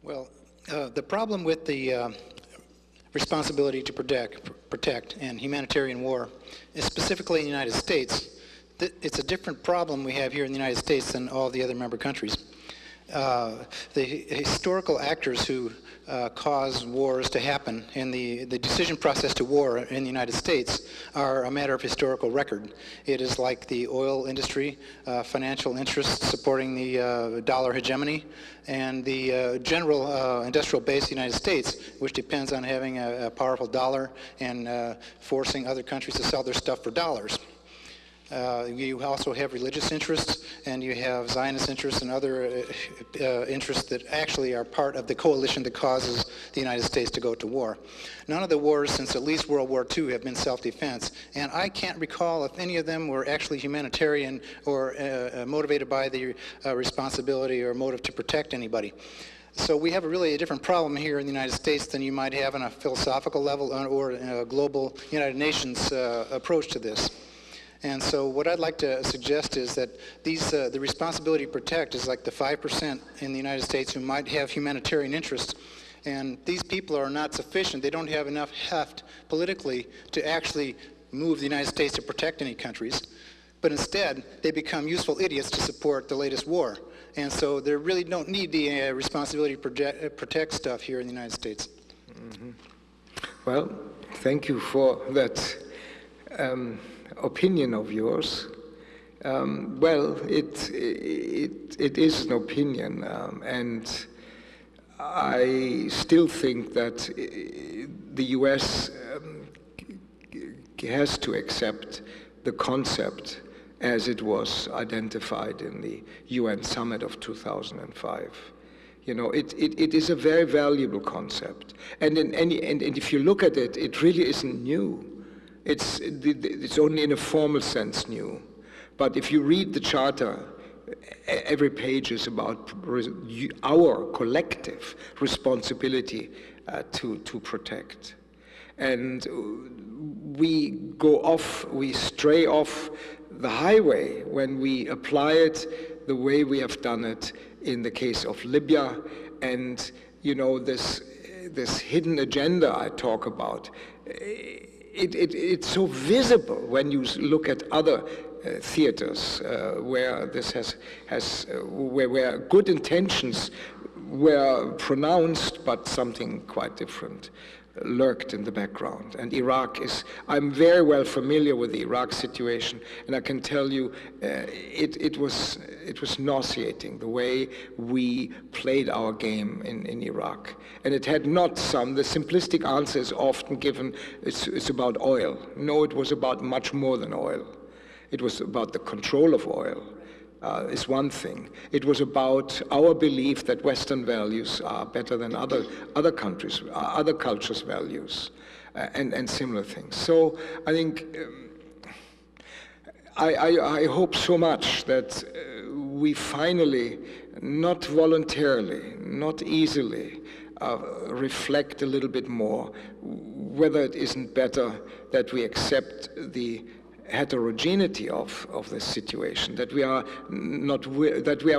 Well, the problem with the responsibility to protect and humanitarian war is specifically in the United States. It's a different problem we have here in the United States than all the other member countries. The historical actors who cause wars to happen and the decision process to war in the United States are a matter of historical record. It is like the oil industry, financial interests supporting the dollar hegemony, and the general industrial base of the United States, which depends on having a powerful dollar and forcing other countries to sell their stuff for dollars. You also have religious interests, and you have Zionist interests and other interests that actually are part of the coalition that causes the United States to go to war. None of the wars since at least World War II have been self-defense, and I can't recall if any of them were actually humanitarian or motivated by the responsibility or motive to protect anybody. So we have really a different problem here in the United States than you might have on a philosophical level or a global United Nations approach to this. And so what I'd like to suggest is that the responsibility to protect is like the 5% in the United States who might have humanitarian interests. And these people are not sufficient. They don't have enough heft politically to actually move the United States to protect any countries. But instead, they become useful idiots to support the latest war. And so they really don't need the responsibility to protect stuff here in the United States. Mm-hmm. Well, thank you for that opinion of yours. Well, it is an opinion, and I still think that the US has to accept the concept as it was identified in the UN summit of 2005. You know, it is a very valuable concept, and if you look at it, it really isn't new. It's only in a formal sense new. But if you read the Charter, every page is about our collective responsibility to protect. And we stray off the highway when we apply it the way we have done it in the case of Libya. And, you know, this hidden agenda I talk about, it's so visible when you look at other theaters where this where good intentions were pronounced, but something quite different lurked in the background. And Iraq I'm very well familiar with the Iraq situation, and I can tell you it was nauseating the way we played our game in Iraq. And it had not the simplistic answer is often given, it's about oil. No, it was about much more than oil. It was about the control of oil. Is one thing. It was about our belief that Western values are better than other countries, other cultures' values, and similar things. So I think I hope so much that we finally, not voluntarily, not easily, reflect a little bit more whether it isn't better that we accept the heterogeneity of this situation, that we are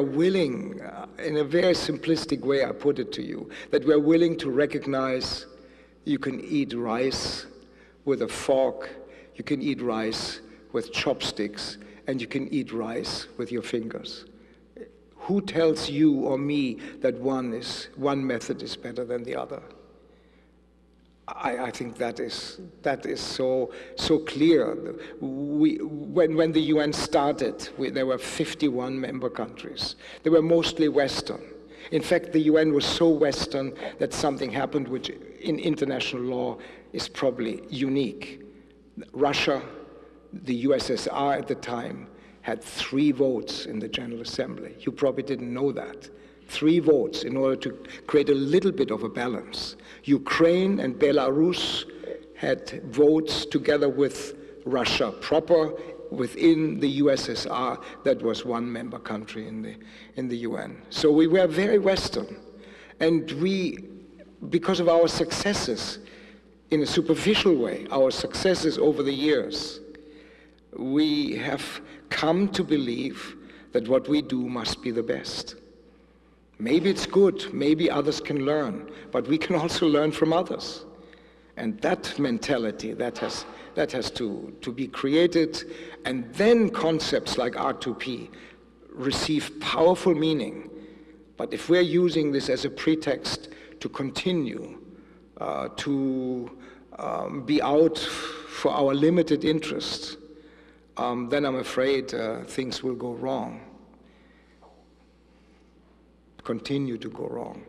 willing, in a very simplistic way I put it to you, that we are willing to recognize you can eat rice with a fork, you can eat rice with chopsticks, and you can eat rice with your fingers. Who tells you or me that one method is better than the other? I think that is so clear. When the UN started, there were 51 member countries. They were mostly Western. In fact, the UN was so Western that something happened which in international law is probably unique. Russia, the USSR at the time, had 3 votes in the General Assembly. You probably didn't know that. 3 votes in order to create a little bit of a balance. Ukraine and Belarus had votes together with Russia proper within the USSR that was one member country in the UN. So we were very Western. And because of our successes, in a superficial way, our successes over the years, we have come to believe that what we do must be the best. Maybe it's good, maybe others can learn, but we can also learn from others. And that mentality, that has to be created, and then concepts like R2P receive powerful meaning. But if we're using this as a pretext to continue to be out for our limited interests, then I'm afraid things will go wrong, continue to go wrong.